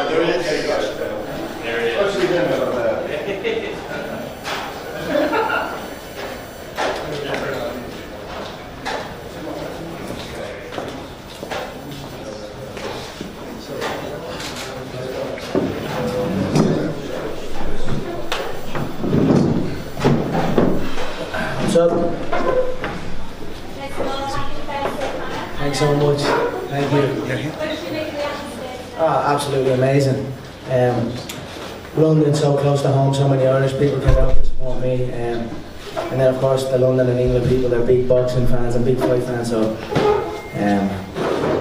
There it is. There it is. Actually, there. What's up? Thanks so much. Thank you. Oh, absolutely amazing. London so close to home, so many Irish people came out to support me. And then of course the London and England people, they're big boxing fans and big fight fans, so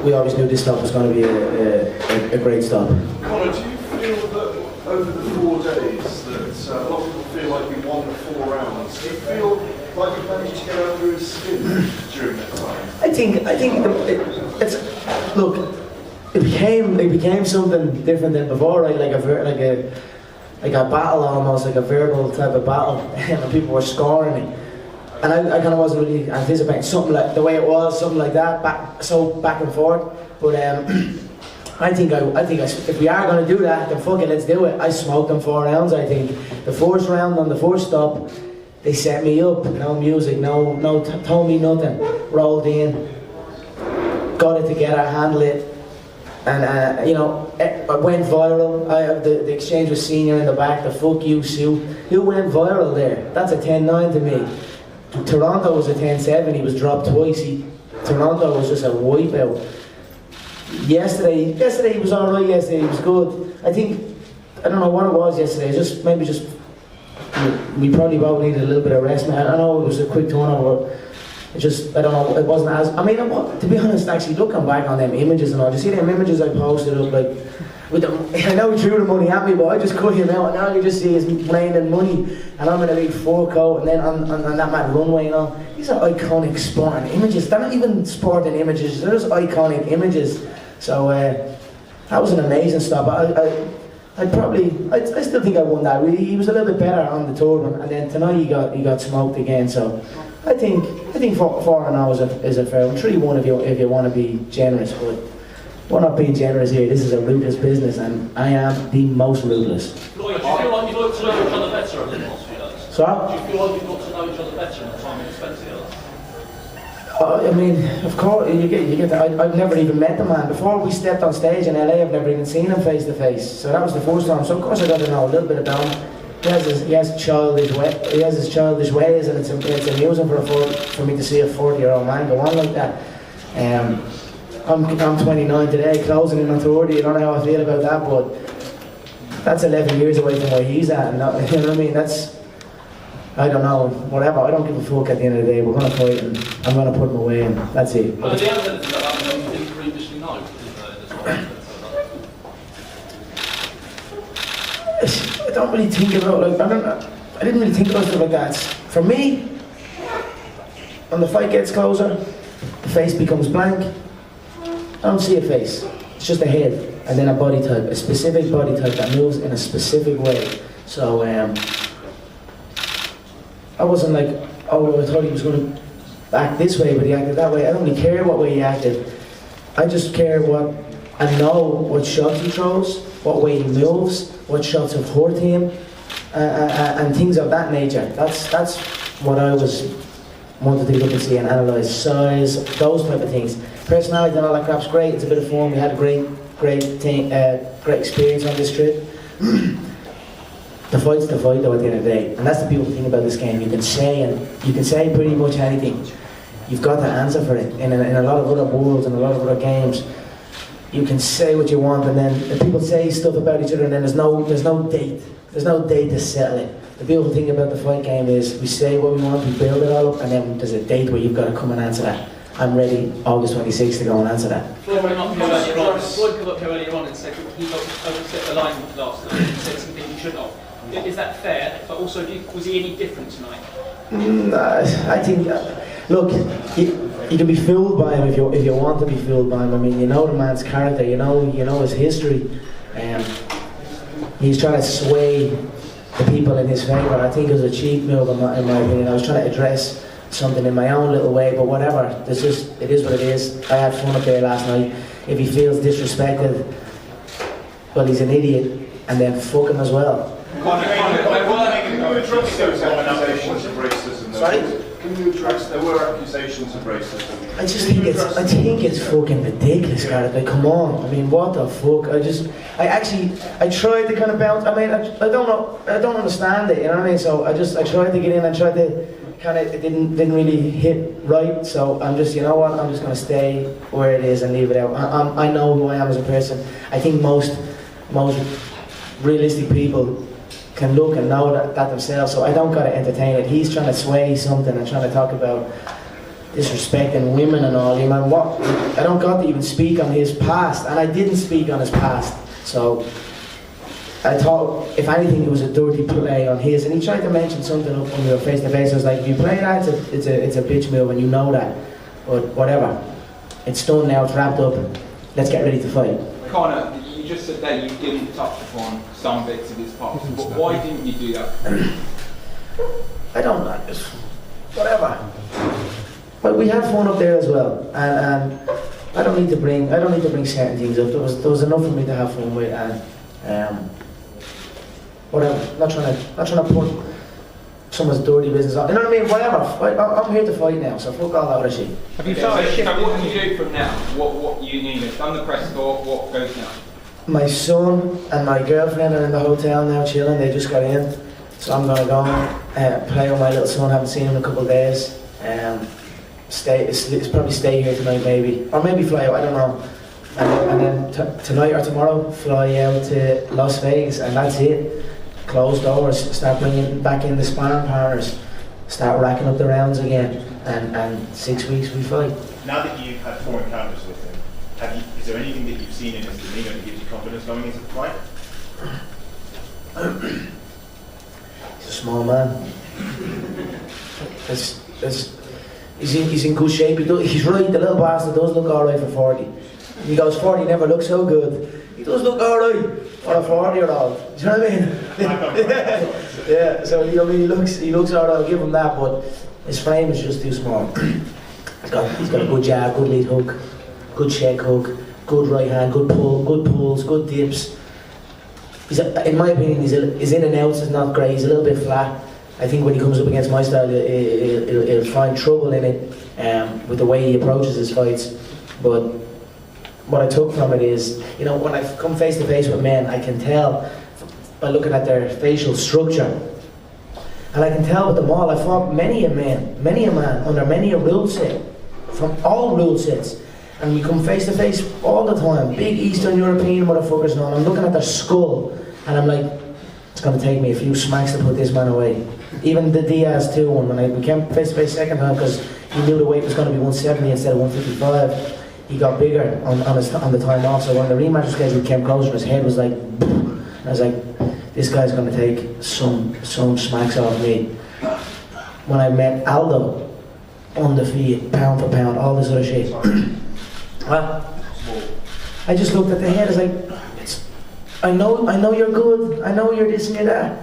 we always knew this stop was going to be a great stop. Conor, do you feel that over the 4 days that a lot of people feel like you won the 4 rounds? Do you feel like you managed to get over his skin during that time? I think it's look. It became something different than before, right? Like a battle, almost like a verbal type of battle, and people were scoring me, and I kind of wasn't really anticipating something like the way it was, something like that, back and forth. But I think if we are going to do that, then fuck it, let's do it. I smoked them 4 rounds. I think the first round on the first stop, they set me up. No music, no, told me nothing. Rolled in, got it together, handled it. And it went viral. The exchange with Senior in the back, the fuck you Sue. Who went viral there? That's a 10-9 to me. Toronto was a 10-7, he was dropped twice. Toronto was just a wipeout. Yesterday he was alright, yesterday he was good. I don't know what it was yesterday, we probably both needed a little bit of rest. I know it was a quick turnover. I don't know, it wasn't as, to be honest, actually, looking back on them images and all, you see them images I posted up, like, I know he threw the money at me, but I just cut him out, and now you just see his raining money, and I'm in a big fur coat, and then on that mad runway and all. These are iconic sporting images. They're not even sporting images, they're just iconic images. So, that was an amazing stop. I still think I won that. He was a little bit better on the tournament, and then tonight he got smoked again. So I think 4-0 is a fair one. 3-1 if you want to be generous, but we're not being generous here. This is a ruthless business, and I am the most ruthless. Lloyd, do you feel like you've got to know each other better over the last few days? Sorry? Do you feel like you've got to know each other better in the time you've spent together? Of course, you get that. I've never even met the man. Before we stepped on stage in LA, I've never even seen him face to face. So that was the first time. So of course I got to know a little bit about him. He has his childish ways, and it's amusing for me to see a 40-year-old man go on like that. I'm 29 today, closing in on 30. I don't know how I feel about that, but that's 11 years away from where he's at. And you know what I mean? I don't know, whatever. I don't give a fuck at the end of the day. We're going to fight, and I'm going to put him away, and that's it. But the evidence that you didn't previously know I don't really think about, I didn't really think about stuff like that. For me, when the fight gets closer, the face becomes blank. I don't see a face. It's just a head, and then a body type, a specific body type that moves in a specific way. So, I wasn't like, oh, I thought he was going to act this way, but he acted that way. I don't really care what way he acted. I just care I know what shots he throws, what way he moves, what shots have hurt him, and things of that nature. That's what I wanted to look and see and analyse. Size, those type of things. Personality and all that crap's great. It's a bit of fun. We had a great experience on this trip. The fight's the fight though at the end of the day, and that's the beautiful thing about this game. You can say pretty much anything. You've got to answer for it. In a lot of other worlds and a lot of other games, you can say what you want, and then the people say stuff about each other, and then there's no date. There's no date to settle it. The beautiful thing about the fight game is we say what we want, we build it all up, and then there's a date where you've got to come and answer that. I'm ready August 26th to go and answer that. Floyd came up here earlier on and said he overstepped the line last night and said something he shouldn't have. Is that fair? But also, was he any different tonight? I think, look, you can be fooled by him if you want to be fooled by him. I mean, you know the man's character, you know his history. He's trying to sway the people in his favour. I think it was a cheap move in my opinion. I was trying to address something in my own little way, but whatever. It is what it is. I had fun up there last night. If he feels disrespected, well, he's an idiot, and then fuck him as well. Can you address those accusations of racism? Sorry? Can you address, there were accusations of racism? I just think it's fucking ridiculous, Gareth. Like, come on. I mean, what the fuck? I tried to kind of bounce. I mean, I don't understand it. You know what I mean? So I tried to get in and tried to kind of, it didn't really hit right. So I'm just, you know what? I'm just gonna stay where it is and leave it out. I know who I am as a person. I think most realistic people can look and know that themselves, so I don't gotta entertain it. He's trying to sway something and trying to talk about disrespecting women and all. You know what? I don't got to even speak on his past, and I didn't speak on his past. So I thought, if anything, it was a dirty play on his. And he tried to mention something up when we were face to face. I was like, if you play that, it's a bitch move, and you know that. But whatever, it's done now. It's wrapped up. Let's get ready to fight. Conor, you just said that you didn't touch upon some bits of his past, but why didn't you do that? I don't know, just whatever. But we had fun up there as well, and I don't need to bring certain things up. There was enough for me to have fun with, and whatever. Not trying to put someone's dirty business on. You know what I mean? Whatever. I'm here to fight now, so fuck all that other shit. Have you felt a shift? So what do you do from now? What you need? You've done the press tour. What goes now? My son and my girlfriend are in the hotel now chilling. They just got in, so I'm gonna go play with my little son. Haven't seen him in a couple of days. It's probably stay here tonight, maybe, or maybe fly out. I don't know. And then tonight or tomorrow, fly out to Las Vegas, and that's it. Close doors. Start bringing back in the sparring partners. Start racking up the rounds again, and 6 weeks we fight. Now that you've had 4 encounters with him, is there anything that you've seen in his demeanour that gives you confidence going into the fight? He's a small man. He's in good shape. He's right, the little bastard does look alright for 40. He goes, 40 never looks so good. He does look alright for a 40-year-old. Do you know what I mean? Yeah, so I mean, he looks alright, I'll give him that, but his frame is just too small. He's got a good jab, good lead hook, good check hook, good right hand, good pull, good pulls, good dips. In my opinion, his in and outs is not great. He's a little bit flat. I think when he comes up against my style, he'll find trouble in it with the way he approaches his fights. But what I took from it is, you know, when I come face to face with men, I can tell by looking at their facial structure. And I can tell with them all, I fought many a man under many a rule set, from all rule sets. And we come face to face all the time, big Eastern European motherfuckers and all. I'm looking at their skull, and I'm like, it's going to take me a few smacks to put this man away. Even the Diaz 2 one, when we came face to face second time, because he knew the weight was going to be 170 instead of 155. He got bigger on the time off, so when the rematch schedule came closer, his head was like, boom. And I was like, this guy's going to take some smacks off me. When I met Aldo, undefeated, pound for pound, all this other shit. Well, I just looked at the head, I was like, I know you're good, I know you're this and you're that.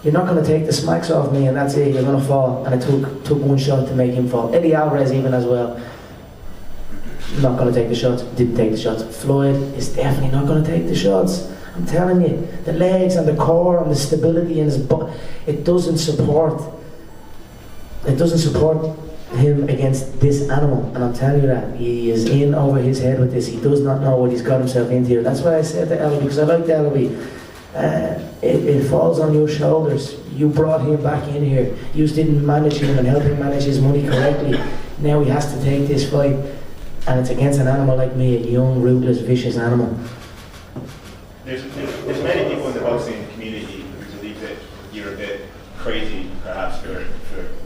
You're not going to take the smacks off me, and that's it, you're going to fall. And I took one shot to make him fall. Eddie Alvarez even as well. Not going to take the shots, didn't take the shots. Floyd is definitely not going to take the shots. I'm telling you, the legs and the core and the stability in his butt, it doesn't support him against this animal. And I'm telling you that, he is in over his head with this. He does not know what he's got himself into. That's why I said to Elby, because I like Elby. It falls on your shoulders. You brought him back in here. You didn't manage him and help him manage his money correctly. Now he has to take this fight, and it's against an animal like me, a young, ruthless, vicious animal. There's many people in the boxing community who believe that you're a bit crazy, perhaps, for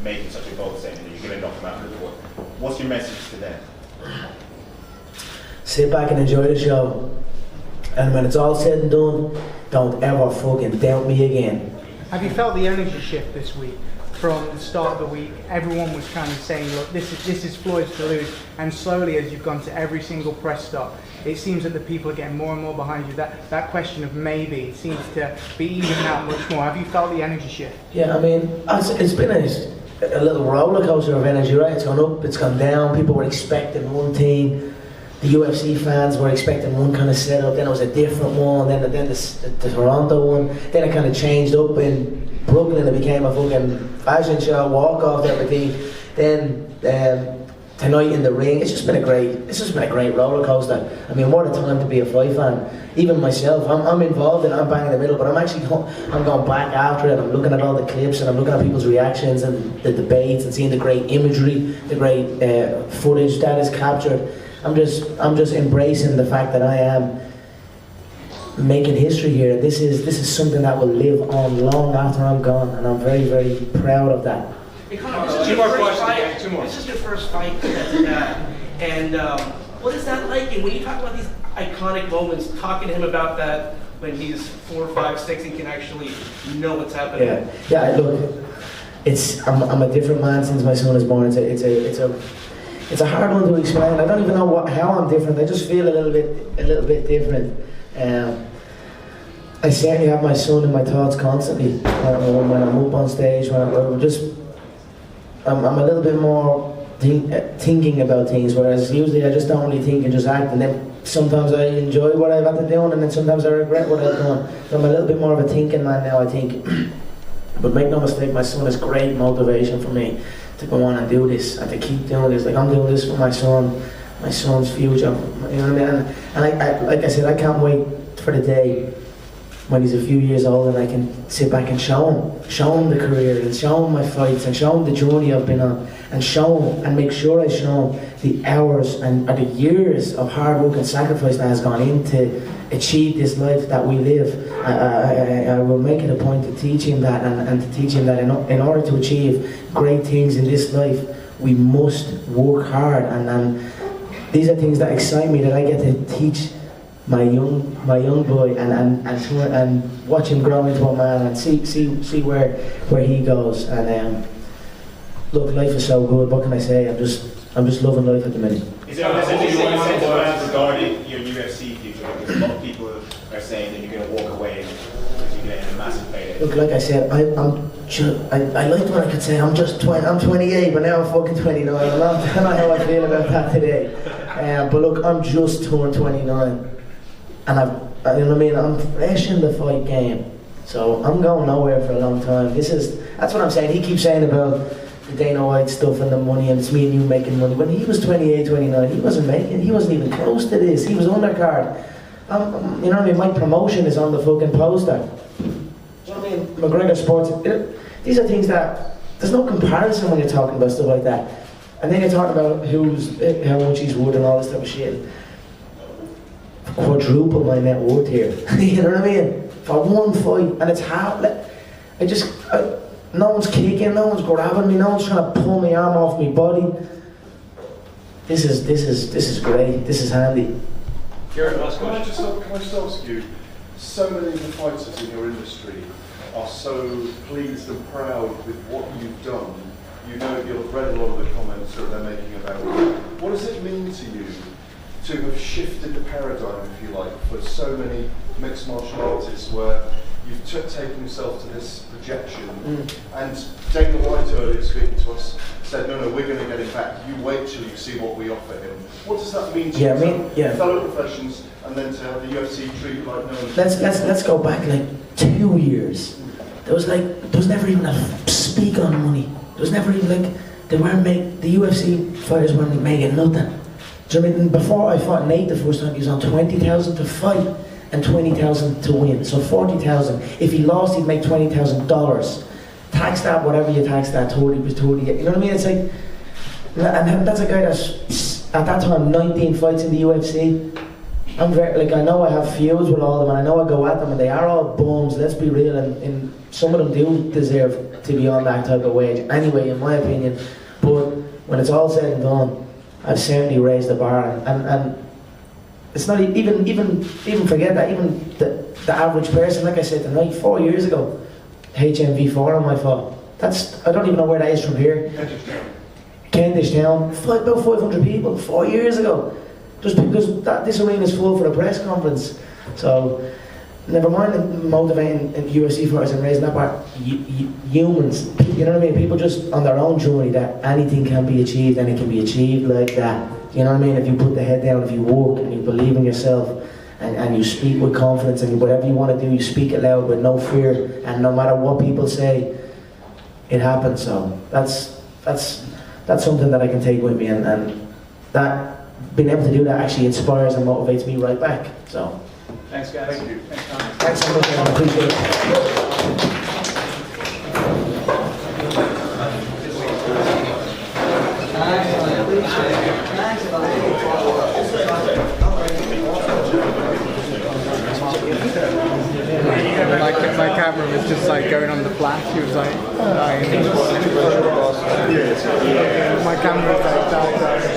making such a bold statement that you're going to knock them out of the court. What's your message to them? Sit back and enjoy the show. And when it's all said and done, don't ever fucking doubt me again. Have you felt the energy shift this week? From the start of the week, everyone was kind of saying, look, this is Floyd's to lose. And slowly, as you've gone to every single press stop, it seems that the people are getting more and more behind you. That question of maybe seems to be even out much more. Have you felt the energy shift? Yeah, I mean, it's been a little roller coaster of energy, right? It's gone up, it's gone down. People were expecting one thing, the UFC fans were expecting one kind of setup, then it was a different one, then the Toronto one, then it kind of changed up in Brooklyn, it became a fucking fashion show, walk-off, everything. Then tonight in the ring, it's just been a great roller coaster. I mean, what a time to be a fight fan. Even myself, I'm involved and I'm bang in the middle, but I'm going back after it. I'm looking at all the clips and I'm looking at people's reactions and the debates and seeing the great imagery, the great footage that is captured. I'm just embracing the fact that I am making history here. This is something that will live on long after I'm gone, and I'm very, very proud of that. Hey, Conor, this is your first fight as a dad, and what is that like? And when you talk about these iconic moments, talking to him about that when he's 4, 5, 6 and can actually know what's happening. Yeah. Look, I'm a different man since my son is born. It's a hard one to explain. I don't even know how I'm different. I just feel a little bit different. I certainly have my son in my thoughts constantly. When I'm up on stage, I'm a little bit more thinking about things, whereas usually I just don't really think and just act, and then sometimes I enjoy what I've had to do, and then sometimes I regret what I've done. So I'm a little bit more of a thinking man now, I think. But make no mistake, my son is great motivation for me to go on and do this, and to keep doing this. Like, I'm doing this for my son's future, you know what I mean? And I like I said, I can't wait for the day when he's a few years old and I can sit back and show him the career, and show him my fights, and show him the journey I've been on, and show him and make sure I show him the hours and the years of hard work and sacrifice that has gone into achieve this life that we live. I will make it a point to teach him that, and to teach him that in order to achieve great things in this life, we must work hard, and these are things that excite me, that I get to teach my young boy, and watch him grow into a man, and see where he goes. And look, life is so good. What can I say? I'm just loving life at the minute. Is there a message you want to send around regarding your UFC future? Because a lot of people are saying that you're going to walk away because you're getting a massive payday. Look, like I said, I liked when I could say I'm 28, but now I'm fucking 29. I don't know how I feel about that today. But look, I'm just turned 29. And you know what I mean, I'm fresh in the fight game, so I'm going nowhere for a long time. That's what I'm saying. He keeps saying about the Dana White stuff and the money, and it's me and you making money. When he was 28, 29, he wasn't even close to this. He was undercard. You know what I mean, my promotion is on the fucking poster. You know what I mean, McGregor Sports, these are things that, there's no comparison when you're talking about stuff like that. And then you're talking about how much he's worth and all this type of shit. Quadruple my net worth here. You know what I mean? For one fight, and it's hard. No one's kicking, no one's grabbing me, no one's trying to pull my arm off my body. This is great. This is handy. Garrett, last Can I question. just ask you? So many of the fighters in your industry are so pleased and proud with what you've done. You know, you've read a lot of the comments that they're making about you. What does it mean to you to have shifted the paradigm, if you like, for so many mixed martial artists, where you've taken yourself to this projection, and Dana White earlier speaking to us said, no, we're going to get him back, you wait till you see what we offer him. What does that mean to you, fellow professions, and then to have the UFC treat you like no one? Let's go back like 2 years. There was never even a speak on money. There was never even the UFC fighters weren't making nothing. Do you know what I mean? Before I fought Nate the first time, he was on 20,000 to fight and 20,000 to win. So 40,000. If he lost, he'd make $20,000. Tax that, whatever you tax that, 30 was 30. You know what I mean? It's like, and that's a guy that's at that time 19 fights in the UFC. I'm very I know I have feuds with all of them, and I know I go at them, and they are all bums. Let's be real, and some of them do deserve to be on that type of wage. Anyway, in my opinion, but when it's all said and done, I've certainly raised the bar, and it's not even forget that, even the average person, like I said tonight, 4 years ago, HMV Forum I fought. I don't even know where that is from here. Kentish Town, about 500 people 4 years ago, just because this arena is full for a press conference. So never mind motivating UFC fighters and raising that bar. Humans, you know what I mean? People just on their own journey, that anything can be achieved, and it can be achieved like that. You know what I mean? If you put the head down, if you work and you believe in yourself, and you speak with confidence, and whatever you want to do, you speak it loud with no fear, and no matter what people say, it happens. So that's something that I can take with me, and that being able to do that actually inspires and motivates me right back. So Thanks, guys. Thank you. thanks so much, man. I appreciate it. My camera was just like going on the flash. He was like dying. My camera was like dying.